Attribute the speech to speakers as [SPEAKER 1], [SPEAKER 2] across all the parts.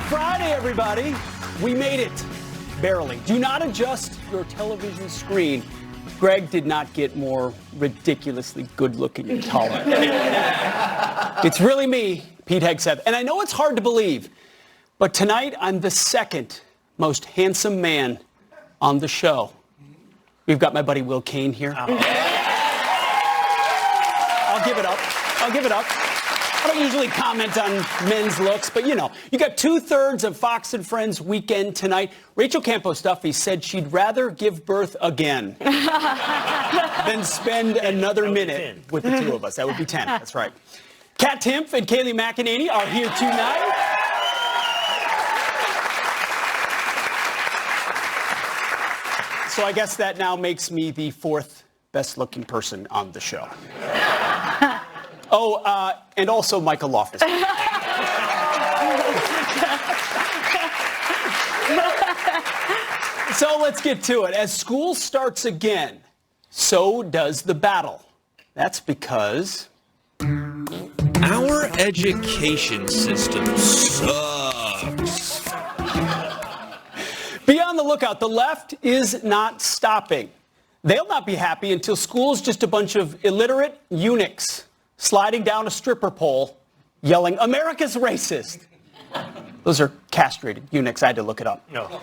[SPEAKER 1] Friday, everybody. We made it. Barely. Do not adjust your television screen. Greg did not get more ridiculously good-looking and taller. It's really me, Pete Hegseth. And I know it's hard to believe, but tonight I'm the second most handsome man on the show. We've got my buddy Will Kane here. I'll give it up. I don't usually comment on men's looks, but you know, you got 2/3 of Fox and Friends weekend tonight. Rachel Campos Duffy said she'd rather give birth again than spend another minute with the two of us. That would be 10. That's right. Kat Timpf and Kayleigh McEnany are here tonight. So I guess that now makes me the fourth best looking person on the show. Oh, and also Michael Loftus. So let's get to it. As school starts again, so does the battle. That's because
[SPEAKER 2] our education system sucks.
[SPEAKER 1] Be on the lookout. The left is not stopping. They'll not be happy until school's just a bunch of illiterate eunuchs sliding down a stripper pole, yelling, "America's racist." Those are castrated eunuchs. I had to look it up. No.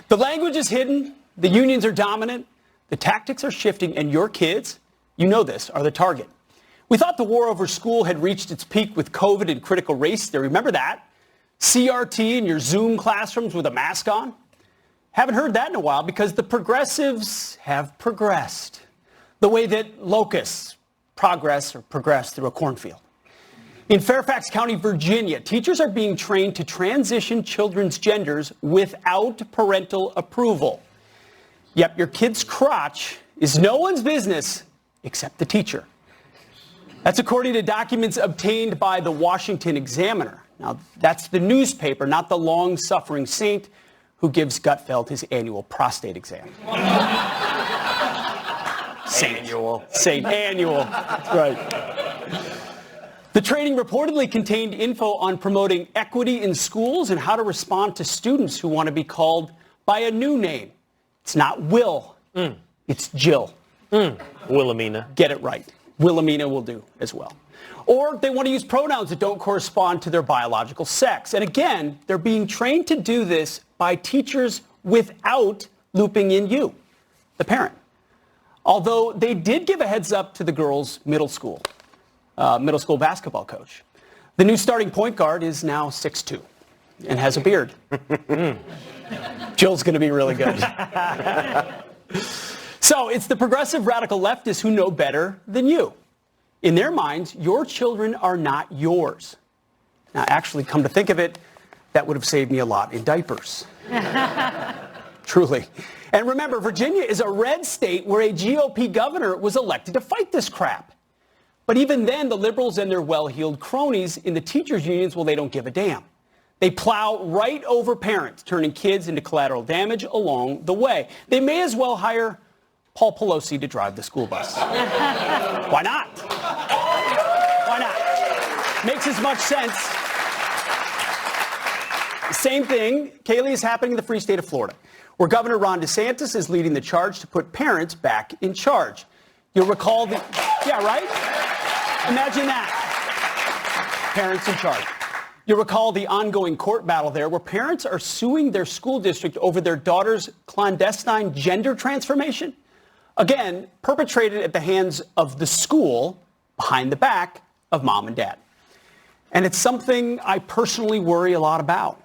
[SPEAKER 1] The language is hidden. The unions are dominant. The tactics are shifting, and your kids, you know this, are the target. We thought the war over school had reached its peak with COVID and critical race theory. Remember that? CRT in your Zoom classrooms with a mask on? Haven't heard that in a while because the progressives have progressed. The way that locusts progress through a cornfield. In Fairfax County, Virginia, teachers are being trained to transition children's genders without parental approval. Yep, your kid's crotch is no one's business except the teacher. That's according to documents obtained by the Washington Examiner. Now, that's the newspaper, not the long-suffering saint who gives Gutfeld his annual prostate exam. Annual. That's right. The training reportedly contained info on promoting equity in schools and how to respond to students who want to be called by a new name. It's not Will. It's Jill.
[SPEAKER 3] Wilhelmina.
[SPEAKER 1] Get it right. Wilhelmina will do as well. Or they want to use pronouns that don't correspond to their biological sex. And again, they're being trained to do this by teachers without looping in you, the parent. Although they did give a heads up to the girls' middle school basketball coach. The new starting point guard is now 6'2" and has a beard. Jill's going to be really good. So it's the progressive radical leftists who know better than you. In their minds, your children are not yours. Now, actually, come to think of it, that would have saved me a lot in diapers. Truly. And remember, Virginia is a red state where a GOP governor was elected to fight this crap. But even then, the liberals and their well-heeled cronies in the teachers' unions, well, they don't give a damn. They plow right over parents, turning kids into collateral damage along the way. They may as well hire Paul Pelosi to drive the school bus. Why not? Why not? Makes as much sense. Same thing, Kayleigh, is happening in the free state of Florida, where Governor Ron DeSantis is leading the charge to put parents back in charge. You'll recall the, yeah, right? Imagine that. Parents in charge. You'll recall the ongoing court battle there where parents are suing their school district over their daughter's clandestine gender transformation. Again, perpetrated at the hands of the school behind the back of mom and dad. And it's something I personally worry a lot about.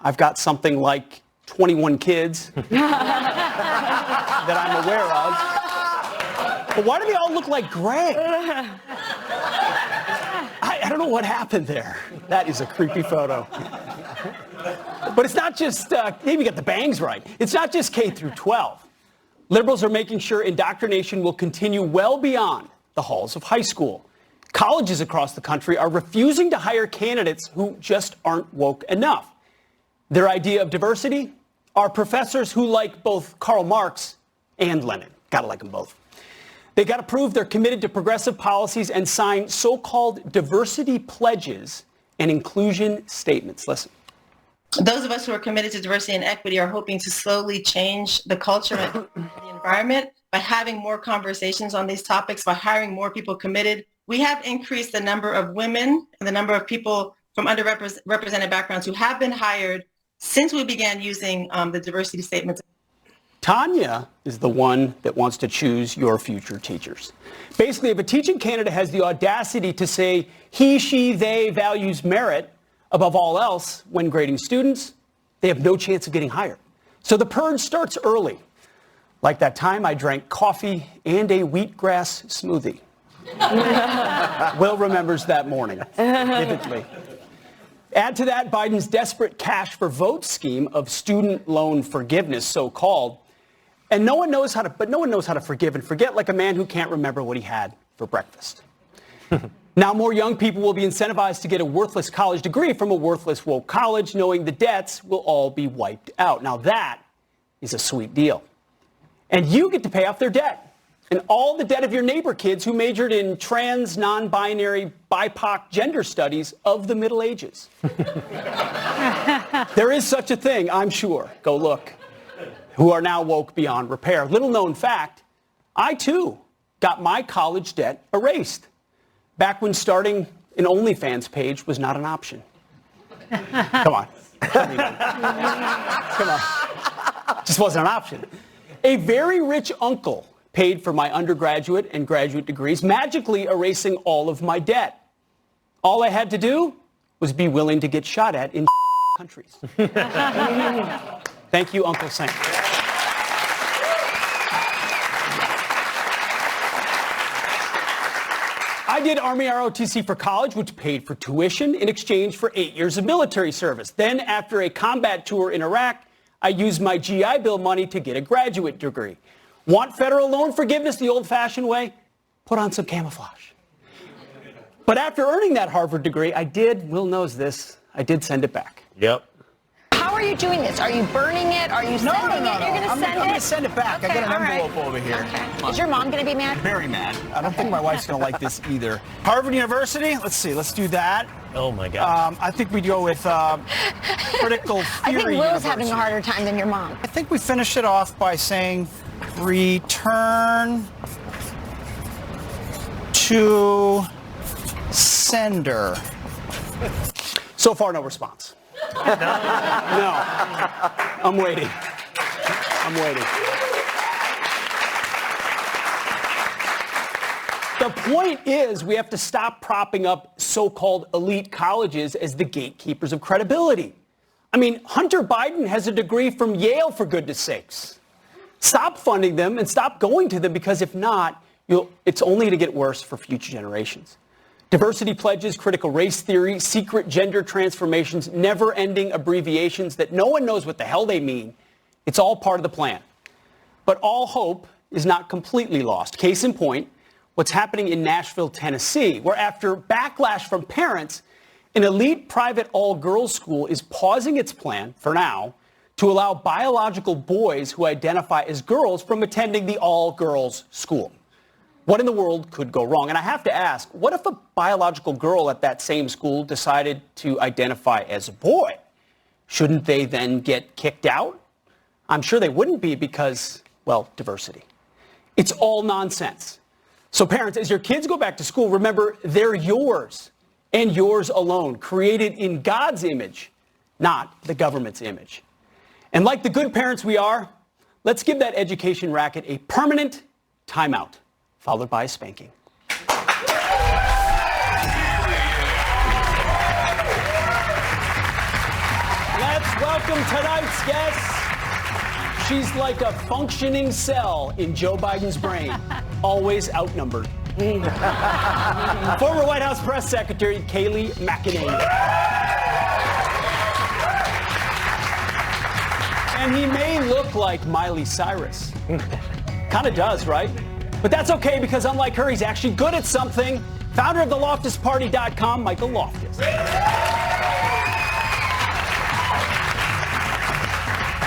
[SPEAKER 1] I've got something like 21 kids that I'm aware of. But why do they all look like Greg? I don't know what happened there. That is a creepy photo. But it's not just, maybe got the bangs right. It's not just K through 12. Liberals are making sure indoctrination will continue well beyond the halls of high school. Colleges across the country are refusing to hire candidates who just aren't woke enough. Their idea of diversity are professors who like both Karl Marx and Lenin. Gotta like them both. They got to prove they're committed to progressive policies and sign so-called diversity pledges and inclusion statements. Listen.
[SPEAKER 4] Those of us who are committed to diversity and equity are hoping to slowly change the culture and the environment by having more conversations on these topics, by hiring more people committed. We have increased the number of women and the number of people from underrepresented backgrounds who have been hired since we began using the diversity statements.
[SPEAKER 1] Tanya is the one that wants to choose your future teachers. Basically, if a teaching candidate has the audacity to say he, she, they values merit above all else when grading students, they have no chance of getting hired. So the purge starts early, like that time I drank coffee and a wheatgrass smoothie. Will remembers that morning vividly. Add to that Biden's desperate cash for votes scheme of student loan forgiveness, so-called, and no one knows how to forgive and forget like a man who can't remember what he had for breakfast. Now more young people will be incentivized to get a worthless college degree from a worthless woke college, knowing the debts will all be wiped out. Now that is a sweet deal. And you get to pay off their debt and all the debt of your neighbor kids who majored in trans, non-binary, BIPOC gender studies of the Middle Ages. There is such a thing, I'm sure. Go look. Who are now woke beyond repair. Little known fact, I too got my college debt erased. Back when starting an OnlyFans page was not an option. Come on. Come on. Just wasn't an option. A very rich uncle paid for my undergraduate and graduate degrees, magically erasing all of my debt. All I had to do was be willing to get shot at in countries. Thank you, Uncle Sam. I did Army ROTC for college, which paid for tuition in exchange for 8 years of military service. Then, after a combat tour in Iraq, I used my GI Bill money to get a graduate degree. Want federal loan forgiveness the old-fashioned way? Put on some camouflage. But after earning that Harvard degree, Will knows this, I did send it back.
[SPEAKER 3] Yep.
[SPEAKER 5] How are you doing this? Are you burning it? Are you sending it? You're going to send it?
[SPEAKER 6] I'm going to send it back.
[SPEAKER 5] Okay,
[SPEAKER 6] I got an
[SPEAKER 5] all right.
[SPEAKER 6] envelope over here.
[SPEAKER 5] Okay. Is your mom going to be mad?
[SPEAKER 6] Very mad. I don't think my wife's going to like this either. Harvard University, let's see, let's do that.
[SPEAKER 3] Oh my God.
[SPEAKER 6] I think we go with critical theory
[SPEAKER 5] I think Will's
[SPEAKER 6] University.
[SPEAKER 5] having a harder time than your mom.
[SPEAKER 6] I think we finish it off by saying return to sender.
[SPEAKER 1] So far, no response. No. I'm waiting. The point is we have to stop propping up so-called elite colleges as the gatekeepers of credibility. I mean, Hunter Biden has a degree from Yale, for goodness sakes. Stop funding them and stop going to them, because if not, it's only to get worse for future generations. Diversity pledges, critical race theory, secret gender transformations, never-ending abbreviations that no one knows what the hell they mean. It's all part of the plan. But all hope is not completely lost. Case in point, what's happening in Nashville, Tennessee, where after backlash from parents, an elite private all-girls school is pausing its plan, for now, to allow biological boys who identify as girls from attending the all-girls school. What in the world could go wrong? And I have to ask, what if a biological girl at that same school decided to identify as a boy? Shouldn't they then get kicked out? I'm sure they wouldn't be because, well, diversity. It's all nonsense. So parents, as your kids go back to school, remember they're yours and yours alone, created in God's image, not the government's image. And like the good parents we are, let's give that education racket a permanent timeout, followed by a spanking. Let's welcome tonight's guest. She's like a functioning cell in Joe Biden's brain, always outnumbered. Former White House Press Secretary Kayleigh McEnany. And he may look like Miley Cyrus. Kind of does, right? But that's okay, because unlike her, he's actually good at something. Founder of theloftusparty.com, Michael Loftus.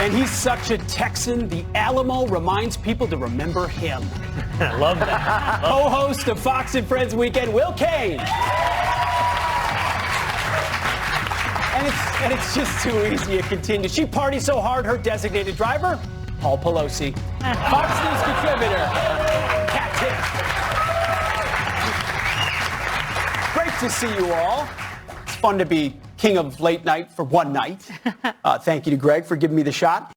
[SPEAKER 1] And he's such a Texan, the Alamo reminds people to remember him.
[SPEAKER 3] I love that.
[SPEAKER 1] Co-host of Fox and Friends Weekend, Will Kane. And it's just too easy to continue. She partied so hard, her designated driver, Paul Pelosi. Fox News contributor, Kat Tiff. Great to see you all. It's fun to be king of late night for one night. Thank you to Greg for giving me the shot.